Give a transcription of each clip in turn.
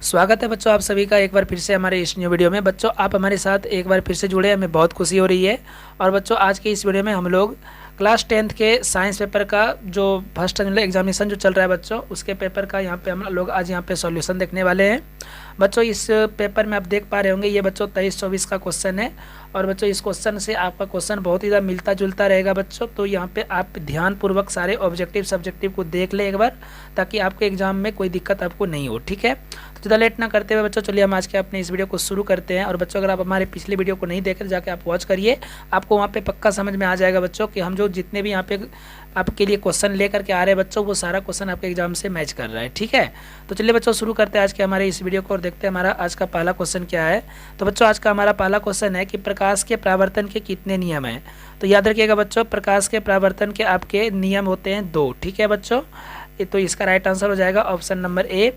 स्वागत है बच्चों आप सभी का एक बार फिर से हमारे इस न्यू वीडियो में। बच्चों आप हमारे साथ एक बार फिर से जुड़े, हमें बहुत खुशी हो रही है। और बच्चों आज के इस वीडियो में हम लोग क्लास 10th के साइंस पेपर का जो फर्स्ट एनुअल एग्जामिनेशन जो चल रहा है बच्चों, उसके पेपर का यहाँ पे हम लोग आज यहाँ पे सॉल्यूशन देखने वाले हैं। बच्चों इस पेपर में आप देख पा रहे होंगे, ये बच्चों 23-24 का क्वेश्चन है। और बच्चों इस क्वेश्चन से आपका क्वेश्चन बहुत ही ज़्यादा मिलता जुलता रहेगा बच्चों, तो यहाँ पे आप ध्यानपूर्वक सारे ऑब्जेक्टिव सब्जेक्टिव को देख लें एक बार, ताकि आपके एग्जाम में कोई दिक्कत आपको नहीं हो। ठीक है, तो ज़्यादा लेट ना करते हुए बच्चों चलिए हम आज के अपने इस वीडियो को शुरू करते हैं। और बच्चों अगर आप हमारे पिछले वीडियो को नहीं देख रहे, जाके आप वॉच करिए, आपको वहाँ पे पक्का समझ में आ जाएगा बच्चों कि हम जो जितने भी यहाँ पे आपके लिए क्वेश्चन लेकर के आ रहे हैं बच्चों, वो सारा क्वेश्चन आपके एग्जाम से मैच कर रहा है। ठीक है, तो चलिए बच्चों शुरू करते हैं आज के हमारे इस वीडियो को और देखते हैं हमारा आज का पहला क्वेश्चन क्या है। तो बच्चों आज का हमारा पहला क्वेश्चन है कि प्रकाश के परावर्तन के कितने नियम हैं। तो याद रखिएगा बच्चों, प्रकाश के परावर्तन के आपके नियम होते हैं 2। ठीक है बच्चों, तो इसका राइट आंसर हो जाएगा ऑप्शन नंबर ए।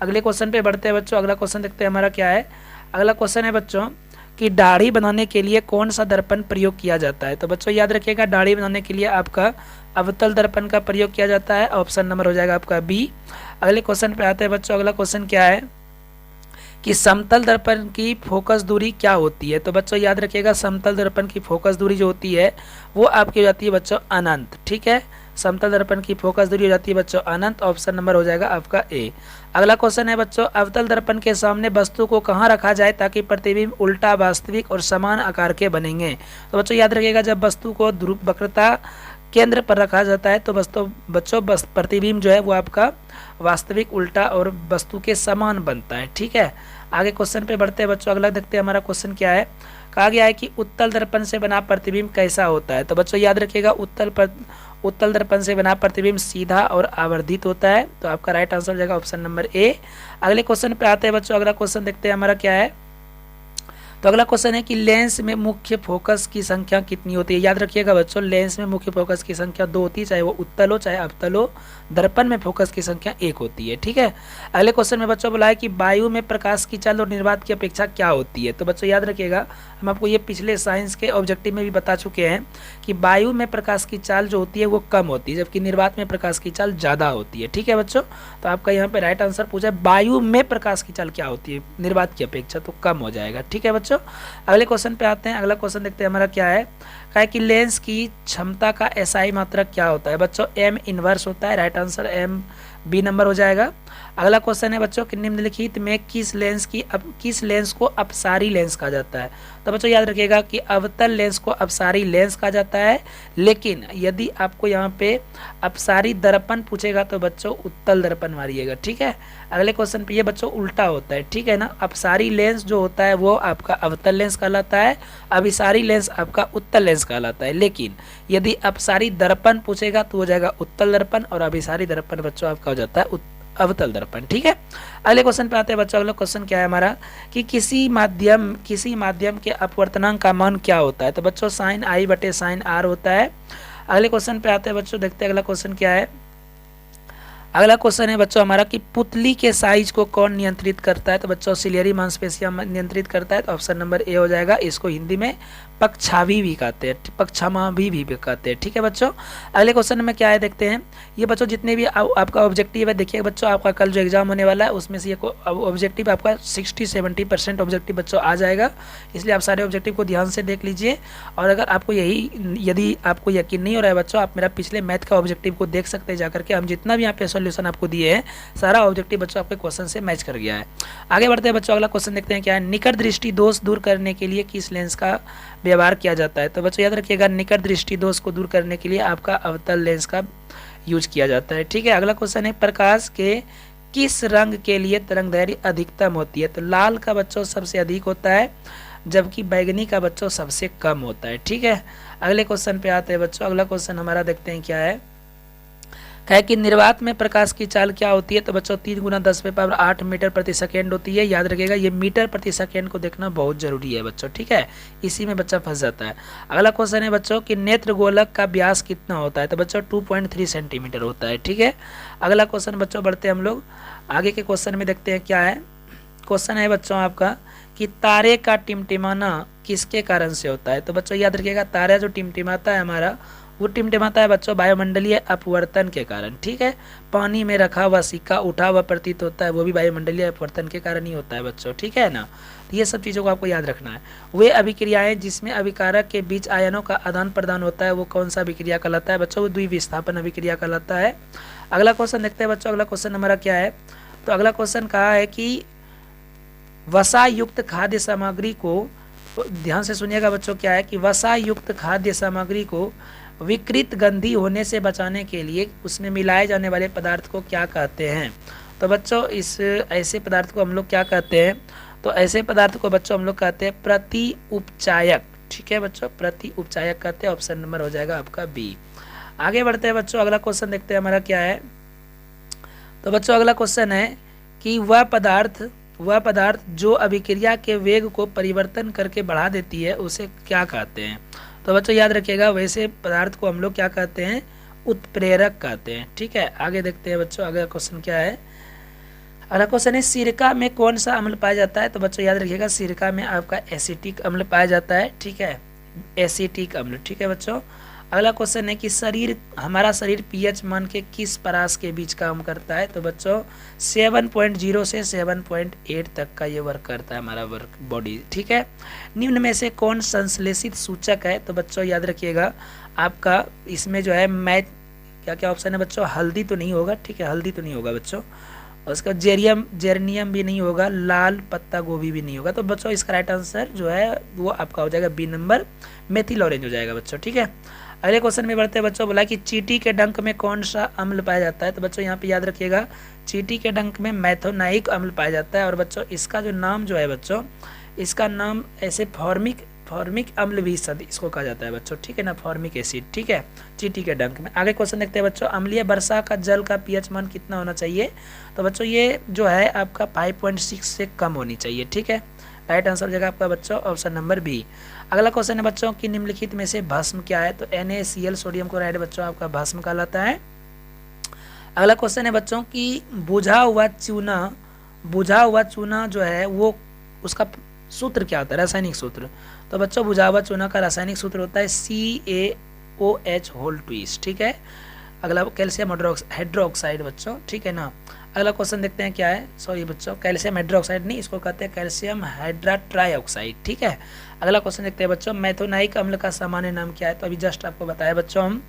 अगले क्वेश्चन पे बढ़ते हैं बच्चों। अगला क्वेश्चन देखते हैं हमारा क्या है। अगला क्वेश्चन है बच्चों कि दाढ़ी बनाने के लिए कौन सा दर्पण प्रयोग किया जाता है। तो बच्चों याद रखिएगा, दाढ़ी बनाने के लिए आपका अवतल दर्पण का प्रयोग किया जाता है। ऑप्शन नंबर हो जाएगा आपका बी। अगले क्वेश्चन पे आते हैं बच्चों। अगला क्वेश्चन क्या है कि समतल दर्पण की फोकस दूरी क्या होती है। तो बच्चों याद रखिएगा, समतल दर्पण की फोकस दूरी जो होती है वो आपकी हो जाती है बच्चों अनंत। ठीक है, समतल दर्पण की फोकस दूरी हो जाती है बच्चों अनंत। ऑप्शन नंबर हो जाएगा आपका ए। अगला क्वेश्चन है बच्चों, अवतल दर्पण के सामने वस्तु को कहाँ रखा जाए ताकि प्रतिबिंब उल्टा, वास्तविक और समान आकार के बनेंगे। तो बच्चों याद रखिएगा, जब वस्तु को ध्रुव वक्रता केंद्र पर रखा जाता है तो बच्चों प्रतिबिंब जो है वो आपका वास्तविक, उल्टा और वस्तु के समान बनता है। ठीक है, आगे क्वेश्चन पे बढ़ते हैं बच्चों। अगला देखते हैं हमारा क्वेश्चन क्या है। कहा गया है कि उत्तल दर्पण से बना प्रतिबिंब कैसा होता है। तो बच्चों याद रखिएगा, उत्तल दर्पण से बना प्रतिबिंब सीधा और आवर्धित होता है। तो आपका राइट आंसर हो जाएगा ऑप्शन नंबर ए। अगले क्वेश्चन पे आते हैं बच्चों। अगला क्वेश्चन देखते हैं हमारा क्या है। तो अगला क्वेश्चन है कि लेंस में मुख्य फोकस की संख्या कितनी होती है। याद रखिएगा बच्चों, लेंस में मुख्य फोकस की संख्या 2 होती है, चाहे वो उत्तल हो चाहे अवतल हो। दर्पण में फोकस की संख्या 1 होती है। ठीक है, अगले क्वेश्चन में बच्चों बोला है कि वायु में प्रकाश की चाल और निर्वात की अपेक्षा क्या होती है। तो बच्चों याद रखिएगा, हम आपको ये पिछले साइंस के ऑब्जेक्टिव में भी बता चुके हैं कि वायु में प्रकाश की चाल जो होती है वो कम होती है, जबकि निर्वात में प्रकाश की चाल ज़्यादा होती है। ठीक है बच्चों, तो आपका यहाँ पे राइट आंसर पूछा है वायु में प्रकाश की चाल क्या होती है, निर्वात की अपेक्षा, तो कम हो जाएगा। ठीक है बच्चों, अगले क्वेश्चन पे आते हैं। अगला क्वेश्चन देखते हैं हमारा क्या है। कहा है कि लेंस की क्षमता का एसआई मात्रक क्या होता है। बच्चों एम इनवर्स होता है। Right answer M B number हो जाएगा। अगला क्वेश्चन है बच्चों कि निम्नलिखित में किस लेंस को अपसारी लेंस कहा जाता है। तो बच्चों याद रखिएगा कि अवतल लेंस को अपसारी लेंस कहा जाता है, लेकिन यदि आपको यहाँ पे अपसारी दर्पण पूछेगा तो बच्चों उत्तल दर्पण मारिएगा। ठीक है, अगले क्वेश्चन पे ये बच्चों उल्टा होता है। ठीक है ना, अपसारी लेंस जो होता है वो आपका अवतल लेंस कहलाता है, अभिसारी लेंस आपका उत्तल लेंस कहलाता है। लेकिन यदि अपसारी दर्पण पूछेगा तो हो जाएगा उत्तल दर्पण, और अभिसारी दर्पण बच्चों आपका हो जाता है अवतल दर्पण। ठीक है, अगले क्वेश्चन पे आते हैं बच्चों। अगला क्वेश्चन क्या है हमारा कि किसी माध्यम के अपवर्तनांक का मान क्या होता है। तो बच्चों साइन आई बटे साइन आर होता है। अगले क्वेश्चन पे आते हैं बच्चों, देखते हैं अगला क्वेश्चन क्या है। अगला क्वेश्चन है बच्चों हमारा कि पुतली के साइज को कौन नियंत्रित करता है। तो बच्चों सिलियरी मांसपेशियां नियंत्रित करता है। तो ऑप्शन नंबर ए हो जाएगा। इसको हिंदी में पक्षावी भी कहते हैं, पक्षामावी भी कहते हैं। ठीक है बच्चों, अगले क्वेश्चन में क्या है देखते हैं। ये बच्चों जितने भी आपका ऑब्जेक्टिव है, देखिए बच्चों आपका कल जो एग्जाम होने वाला है उसमें से ये ऑब्जेक्टिव आपका 60-70% ऑब्जेक्टिव बच्चों आ जाएगा, इसलिए आप सारे ऑब्जेक्टिव को ध्यान से देख लीजिए। और अगर आपको यदि आपको यकीन नहीं हो रहा है बच्चों, आप मेरा पिछले मैथ का ऑब्जेक्टिव को देख सकते हैं जाकर के। हम जितना भी यहाँ पे सॉल्यूशन आपको दिए हैं, सारा ऑब्जेक्टिव बच्चों आपके क्वेश्चन से मैच कर गया है। आगे बढ़ते हैं बच्चों। अगला क्वेश्चन देखते हैं क्या है। निकट दृष्टि दोष दूर करने के लिए किस लेंस का व्यवहार किया जाता है। तो बच्चों याद रखिएगा, निकट दृष्टि दोष को दूर करने के लिए आपका अवतल लेंस का यूज किया जाता है। ठीक है, अगला क्वेश्चन है प्रकाश के किस रंग के लिए तरंगदैर्घ्य अधिकतम होती है। तो लाल का बच्चों सबसे अधिक होता है, जबकि बैगनी का बच्चों सबसे कम होता है। ठीक है, अगले क्वेश्चन पे आते हैं बच्चों। अगला क्वेश्चन हमारा देखते हैं क्या है कि निर्वात में प्रकाश की चाल क्या होती है। तो बच्चों 3 × 10⁸ मीटर प्रति सेकेंड होती है। याद रखिएगा, ये मीटर प्रति सेकेंड को देखना बहुत जरूरी है बच्चों। ठीक है, इसी में बच्चा फंस जाता है। अगला क्वेश्चन है बच्चों कि नेत्र गोलक का व्यास कितना होता है। तो बच्चों 2.3 सेंटीमीटर होता है। ठीक है, अगला क्वेश्चन बच्चों बढ़ते हैं हम लोग आगे के क्वेश्चन में, देखते हैं क्या है। क्वेश्चन है बच्चों आपका कि तारे का टिमटिमाना किसके कारण से होता है। तो बच्चों याद रखिएगा, तारा जो टिमटिमाता है हमारा, वो टिमटिमाता है बच्चों वायुमंडलीय अपवर्तन के कारण। ठीक है, पानी में रखा हुआ सिक्का उठा हुआ प्रतीत होता है, वो भी वायुमंडलीय अपवर्तन के कारण ही होता है बच्चों। ठीक है ना, तो ये सब चीज़ों को आपको याद रखना है। वे अभिक्रियाएं जिसमें अभिकारक के बीच आयनों का आदान प्रदान होता है वो कौन सा अभिक्रिया कहलाता है बच्चों? वो द्विविस्थापन अभिक्रिया कहलाता है। अगला क्वेश्चन देखते हैं बच्चों। अगला क्वेश्चन हमारा क्या है? तो अगला क्वेश्चन कहा है कि वसा युक्त खाद्य सामग्री को, ध्यान से सुनिएगा बच्चों, क्या है कि वसा युक्त खाद्य सामग्री को विकृत गंधी होने से बचाने के लिए उसमें मिलाए जाने वाले पदार्थ को क्या कहते हैं? तो बच्चों इस ऐसे पदार्थ को हम लोग क्या कहते हैं? तो ऐसे पदार्थ को बच्चों हम लोग कहते हैं प्रति उपचायक। ठीक है बच्चों, प्रति उपचायक कहते हैं। ऑप्शन नंबर हो जाएगा आपका बी। आगे बढ़ते हैं बच्चों। अगला क्वेश्चन देखते हैं हमारा क्या है। तो बच्चों अगला क्वेश्चन है कि वह पदार्थ जो अभिक्रिया के वेग को परिवर्तन करके बढ़ा देती है उसे क्या कहते हैं? तो बच्चों याद रखिएगा, वैसे पदार्थ को हम लोग क्या कहते हैं? उत्प्रेरक कहते हैं। ठीक है, आगे देखते हैं बच्चों। अगला क्वेश्चन क्या है? अगला क्वेश्चन है सिरका में कौन सा अम्ल पाया जाता है? तो बच्चों याद रखिएगा, सिरका में आपका एसिटिक अम्ल पाया जाता है। ठीक है, एसिटिक अम्ल। ठीक है बच्चों। अगला क्वेश्चन है कि हमारा शरीर पीएच मान के किस परास के बीच काम करता है? तो बच्चों 7.0 से 7.8 तक का ये वर्क करता है हमारा वर्क बॉडी। ठीक है, निम्न में से कौन संश्लेषित सूचक है? तो बच्चों याद रखिएगा, आपका इसमें जो है क्या क्या ऑप्शन है बच्चों? हल्दी तो नहीं होगा। ठीक है, हल्दी तो नहीं होगा बच्चों। और उसका जेरनियम भी नहीं होगा, लाल पत्ता गोभी भी नहीं होगा। तो बच्चों इसका राइट आंसर जो है वो आपका हो जाएगा बी नंबर, मेथिल ऑरेंज हो जाएगा बच्चों। ठीक है, अगले क्वेश्चन में बढ़ते हैं बच्चों। बोला कि चींटी के डंक में कौन सा अम्ल पाया जाता है? तो बच्चों यहाँ पे याद रखिएगा, चींटी के डंक में मैथोनाइक अम्ल पाया जाता है। और बच्चों इसका जो नाम जो है बच्चों, इसका नाम ऐसे फॉर्मिक अम्ल भी इसको कहा जाता है बच्चों। ठीक है ना, फॉर्मिक एसिड। ठीक है, चींटी के डंक में। आगे क्वेश्चन देखते हैं बच्चों। अम्लीय वर्षा का जल का पीएच मान कितना होना चाहिए? तो बच्चों ये जो है आपका 5.6 से कम होनी चाहिए। ठीक है, राइट आंसर हो जाएगा आपका बच्चों ऑप्शन नंबर बी। अगला क्वेश्चन है बच्चों कि निम्नलिखित में से भस्म क्या है? तो NaCl सोडियम क्लोराइड बच्चों आपका भस्म कहलाता है। अगला क्वेश्चन है बच्चों कि बुझा हुआ चूना जो है वो उसका सूत्र क्या होता है? रासायनिक सूत्र। तो बच्चों बुझा हुआ चूना का रासायनिक सूत्र होता है CaOH। ठीक है, अगला कैल्शियम हाइड्रोक्साइड बच्चों। ठीक है ना। अगला क्वेश्चन देखते हैं क्या है। सॉरी बच्चों, कैल्शियम हाइड्रोक्साइड नहीं, इसको कहते हैं कैल्शियम हाइड्रोट्राइऑक्साइड। ठीक है, अगला क्वेश्चन देखते हैं बच्चों। मैथोनाइक अम्ल का सामान्य नाम क्या है? तो अभी जस्ट आपको बताया बच्चों हम,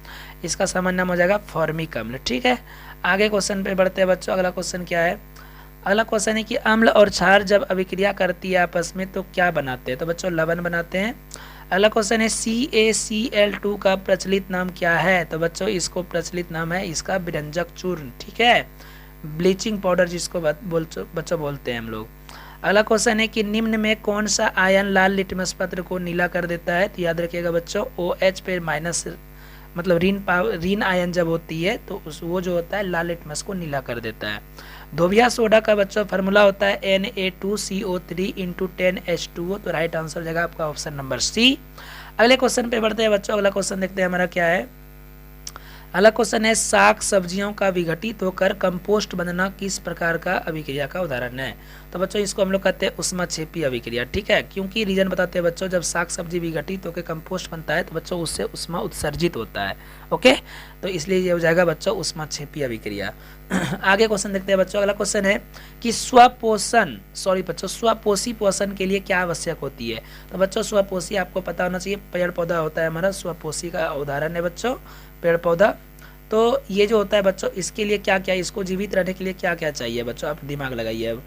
इसका सामान्य नाम हो जाएगा फॉर्मिक अम्ल। ठीक है, आगे क्वेश्चन पे बढ़ते हैं बच्चों। अगला क्वेश्चन क्या है? अगला क्वेश्चन है कि अम्ल और क्षार जब अभिक्रिया करती है आपस में तो क्या बनाते हैं? तो बच्चों लवण बनाते हैं। अगला क्वेश्चन है CaCl2 का प्रचलित नाम क्या है? तो बच्चों इसको प्रचलित नाम है इसका विरंजक चूर्ण। ठीक है, ब्लीचिंग पाउडर जिसको बच्चों बोलते हैं हम लोग। अगला क्वेश्चन है कि निम्न में कौन सा आयन लाल लिटमस पत्र को नीला कर देता है? तो याद रखिएगा बच्चों, OH पे माइनस मतलब ऋण आयन जब होती है तो वो जो होता है लाल लिटमस को नीला कर देता है। धोबिया सोडा का बच्चों फार्मूला होता है Na2CO3 × 10H2O। तो राइट आंसर हो जाएगा आपका ऑप्शन नंबर सी। अगले क्वेश्चन पे बढ़ते हैं बच्चों। अगला क्वेश्चन देखते हैं हमारा क्या है। अगला क्वेश्चन है साग सब्जियों का विघटित होकर कंपोस्ट बनना किस प्रकार का अभिक्रिया का उदाहरण है? तो बच्चों इसको हम लोग कहते हैं ऊष्माक्षेपी अभिक्रिया। ठीक है, क्योंकि रीजन बताते हैं बच्चों, जब साग सब्जी विघटित होकर कंपोस्ट बनता है तो बच्चों उससे ऊष्मा उत्सर्जित होता है। ओके, तो इसलिए ये हो जाएगा बच्चों ऊष्माक्षेपी अभिक्रिया। आगे क्वेश्चन देखते हैं बच्चों। अगला क्वेश्चन है कि स्वपोषी पोषण के लिए क्या आवश्यक होती है? तो बच्चों स्वपोषी आपको पता होना चाहिए, पेड़ पौधा होता है हमारा, स्वपोषी का उदाहरण है बच्चों पेड़ पौधा। तो ये जो होता है बच्चों, इसके लिए क्या क्या, इसको जीवित रहने के लिए क्या क्या चाहिए बच्चों? आप दिमाग लगाइए अब।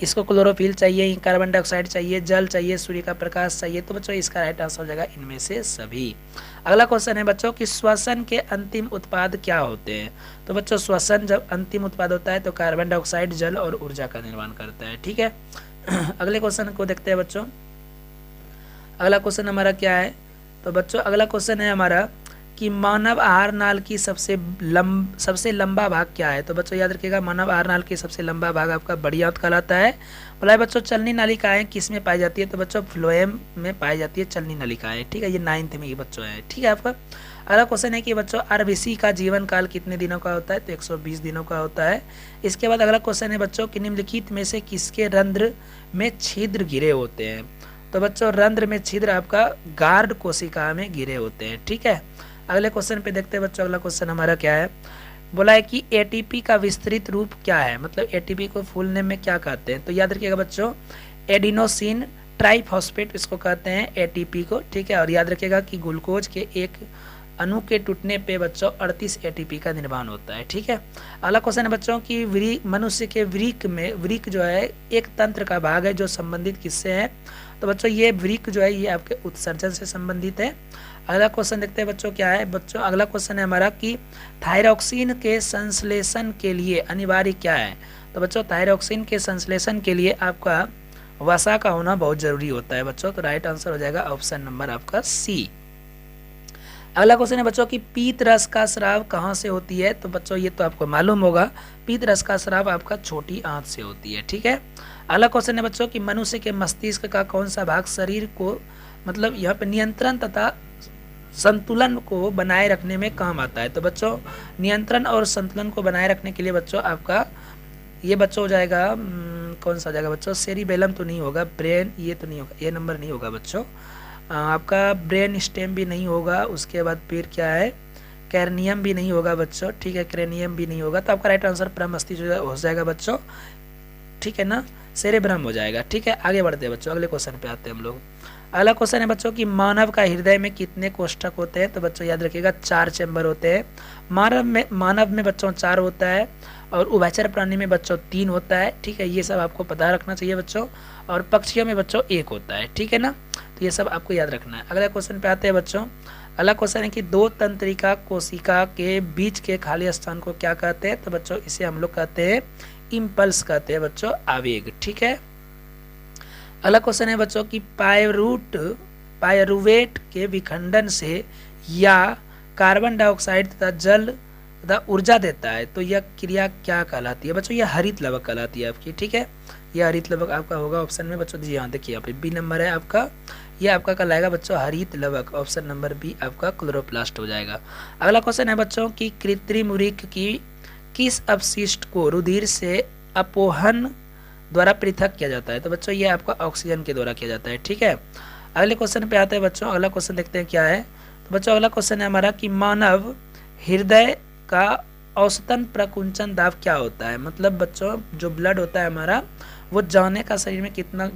इसको क्लोरोफिल चाहिए, कार्बन डाइऑक्साइड चाहिए, जल चाहिए, सूर्य का प्रकाश चाहिए। तो बच्चों इसका राइट आंसर हो जाएगा इनमें से सभी। अगला क्वेश्चन है बच्चों कि श्वसन के अंतिम उत्पाद क्या होते हैं? तो बच्चों श्वसन जब अंतिम उत्पाद होता है तो कार्बन डाइऑक्साइड, जल और ऊर्जा का निर्माण करता है। ठीक है, अगले क्वेश्चन को देखते हैं बच्चों। अगला क्वेश्चन हमारा क्या है? तो बच्चों अगला क्वेश्चन है हमारा कि मानव आहार नाल की सबसे लंबा भाग क्या है? तो बच्चों याद रखिएगा, मानव आहार नाल की सबसे लंबा भाग आपका बड़ियात कहलाता है। बोला है बच्चों चलनी नलिकाएं किस में पाई जाती है? तो बच्चों फ्लोएम में पाई जाती है चलनी नलिकाएं। ठीक है, ये 9th में ये बच्चों है। ठीक है आपका। अगला क्वेश्चन है कि बच्चों RBC का जीवन काल कितने दिनों का होता है? तो 120 दिनों का होता है। इसके बाद अगला क्वेश्चन है बच्चों कि निम्नलिखित में से किसके रंध्र में छिद्र गिरे होते हैं? तो बच्चों रंध्र में छिद्र आपका गार्ड कोशिका में गिरे होते हैं। ठीक है, अगले क्वेश्चन पे देखते हैं बच्चों। अगला क्वेश्चन हमारा क्या है, बोला है कि एटीपी का विस्तृत रूप क्या है, मतलब एटीपी को फुल नेम में क्या कहते हैं। तो याद रखिएगा बच्चों, एडिनोसिन ट्राइफॉस्फेट इसको कहते हैं एटीपी को, ठीक है। और याद रखिएगा कि ग्लूकोज के एक अणु के टूटने पे बच्चों 38 एटीपी का निर्माण होता है, ठीक है। अगला क्वेश्चन है बच्चों कि मनुष्य के वृक्क जो है एक तंत्र का भाग है जो संबंधित किससे है। तो बच्चों ये वृक्क जो है ये आपके उत्सर्जन से संबंधित है। अगला क्वेश्चन देखते हैं बच्चों क्या है। बच्चों अगला क्वेश्चन है हमारा कि थायरॉक्सिन के संश्लेषण के लिए अनिवार्य क्या है। तो बच्चों थायरॉक्सिन के संश्लेषण के लिए आपका वसा का होना बहुत जरूरी होता है बच्चों। तो राइट आंसर हो जाएगा ऑप्शन नंबर आपका सी। अगला क्वेश्चन है बच्चों कि पीत रस का स्राव कहाँ से होती है। तो बच्चों ये तो आपको मालूम होगा, पीत रस का स्राव आपका छोटी आंत से होती है, ठीक है। अगला क्वेश्चन है बच्चों कि मनुष्य के मस्तिष्क का कौन सा भाग शरीर को मतलब यहाँ पे नियंत्रण तथा संतुलन को बनाए रखने में काम आता है। तो बच्चों नियंत्रण और संतुलन को बनाए रखने के लिए बच्चों आपका ये बच्चों हो जाएगा कौन सा हो जाएगा बच्चों, सेरिबेलम तो नहीं होगा, ब्रेन ये तो नहीं होगा, ये नंबर नहीं होगा बच्चों, आपका ब्रेन स्टेम भी नहीं होगा। उसके बाद फिर क्या है, कैरनियम भी नहीं होगा बच्चों, ठीक है, क्रेनियम भी नहीं होगा। तो आपका राइट आंसर प्रमस्तिष्क हो जाएगा बच्चों, ठीक है ना, सेरेब्रम हो जाएगा, ठीक है। आगे बढ़ते हैं बच्चों, अगले क्वेश्चन पे आते हैं हम लोग। अगला क्वेश्चन है बच्चों कि मानव का हृदय में कितने कोष्ठक होते हैं। तो बच्चों याद रखिएगा 4 चैम्बर होते हैं। मानव में बच्चों 4 होता है और उभयचर प्राणी में बच्चों 3 होता है, ठीक है। ये सब आपको पता रखना चाहिए बच्चों। और पक्षियों में बच्चों 1 होता है, ठीक है ना। तो ये सब आपको याद रखना है। अगला क्वेश्चन पे आते हैं बच्चों। अगला क्वेश्चन है कि 2 तंत्रिका कोशिका के बीच के खाली स्थान को क्या कहते हैं। तो बच्चों इसे हम लोग कहते हैं इम्पल्स कहते हैं बच्चों, आवेग, ठीक है। अगला क्वेश्चन है बच्चों कि पायरुवेट के विखंडन से या कार्बन डाइऑक्साइड तथा जल तथा ऊर्जा देता है, तो यह क्रिया क्या कहलाती है। बच्चों यह हरित लवक कहलाती है आपकी, ठीक है। यह हरित लवक आपका होगा ऑप्शन में बच्चों, जी हाँ देखिए यहाँ पे बी नंबर है आपका, यह आपका कहलाएगा बच्चों हरित लवक, ऑप्शन नंबर बी आपका क्लोरोप्लास्ट हो जाएगा। अगला क्वेश्चन है बच्चों कि कृत्रिम वृक्क की किस अपशिष्ट को रुधिर से अपोहन द्वारा पृथक किया जाता है। तो बच्चों ये आपका ऑक्सीजन के द्वारा किया जाता है, ठीक है। अगले क्वेश्चन पे आते हैं बच्चों। अगला क्वेश्चन देखते हैं क्या है। तो बच्चों अगला क्वेश्चन है हमारा कि मानव हृदय का औसतन प्रकुंचन दाब क्या होता है। मतलब बच्चों जो ब्लड होता है हमारा वो जाने का शरीर में कितना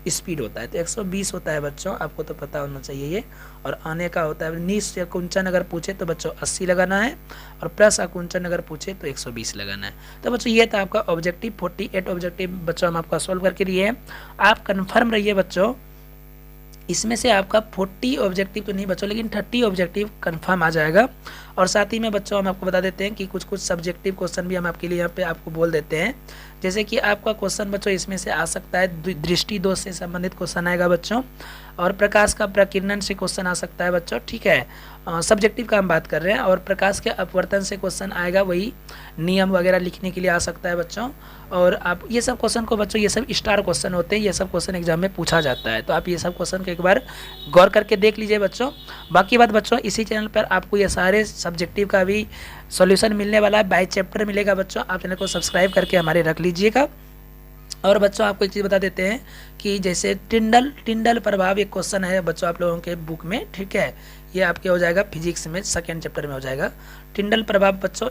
स्पीड होता है। तो 120 होता है बच्चों, आपको तो पता होना चाहिए ये। और आने का होता है निःकुंचन अगर पूछे तो बच्चों 80 लगाना है, और प्लस आकुंचन अगर पूछे तो 120 लगाना है। तो बच्चों ये था आपका ऑब्जेक्टिव। 48 ऑब्जेक्टिव बच्चों हम आपका सॉल्व करके लिए हैं। आप कन्फर्म रहिए बच्चों, इसमें से आपका 40 ऑब्जेक्टिव तो नहीं बच्चों, लेकिन 30 ऑब्जेक्टिव कंफर्म आ जाएगा। और साथ ही में बच्चों हम आपको बता देते हैं कि कुछ कुछ सब्जेक्टिव क्वेश्चन भी हम आपके लिए यहाँ पे आपको बोल देते हैं। जैसे कि आपका क्वेश्चन बच्चों इसमें से आ सकता है दृष्टि दोष से संबंधित क्वेश्चन आएगा बच्चों, और प्रकाश का प्रकीर्णन से क्वेश्चन आ सकता है बच्चों, ठीक है। सब्जेक्टिव का हम बात कर रहे हैं। और प्रकाश के अपवर्तन से क्वेश्चन आएगा, वही नियम वगैरह लिखने के लिए आ सकता है बच्चों। और आप ये सब क्वेश्चन को बच्चों, ये सब स्टार क्वेश्चन होते हैं, ये सब क्वेश्चन एग्जाम में पूछा जाता है। तो आप ये सब क्वेश्चन को एक बार गौर करके देख लीजिए बच्चों। बाकी बात बच्चों इसी चैनल पर आपको ये सारे सब्जेक्टिव का भी सॉल्यूशन मिलने वाला है, बाय चैप्टर मिलेगा बच्चों। आप चैनल को सब्सक्राइब करके हमारे रख लीजिएगा। और बच्चों आपको एक चीज़ बता देते हैं कि जैसे टिंडल प्रभाव एक क्वेश्चन है बच्चों आप लोगों के बुक में, ठीक है। ये आपके हो जाएगा फिजिक्स में 2nd चैप्टर में हो जाएगा टिंडल प्रभाव बच्चों।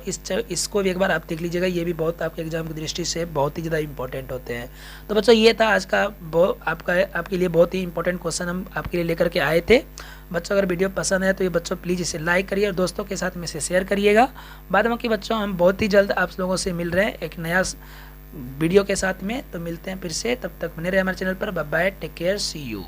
इसको भी एक बार आप देख लीजिएगा, ये भी बहुत आपके एग्जाम की दृष्टि से बहुत ही ज़्यादा इंपॉर्टेंट होते हैं। तो बच्चों ये था आज का आपके लिए बहुत ही इंपॉर्टेंट क्वेश्चन हम आपके लिए लेकर के आए थे बच्चों। अगर वीडियो पसंद है तो ये बच्चों प्लीज़ इसे लाइक करिए और दोस्तों के साथ में इसे शेयर करिएगा। बाद में कि बच्चों हम बहुत ही जल्द आप लोगों से मिल रहे हैं एक नया वीडियो के साथ में। तो मिलते हैं फिर से, तब तक बने रहे हमारे चैनल पर। Bye bye, take care, see you.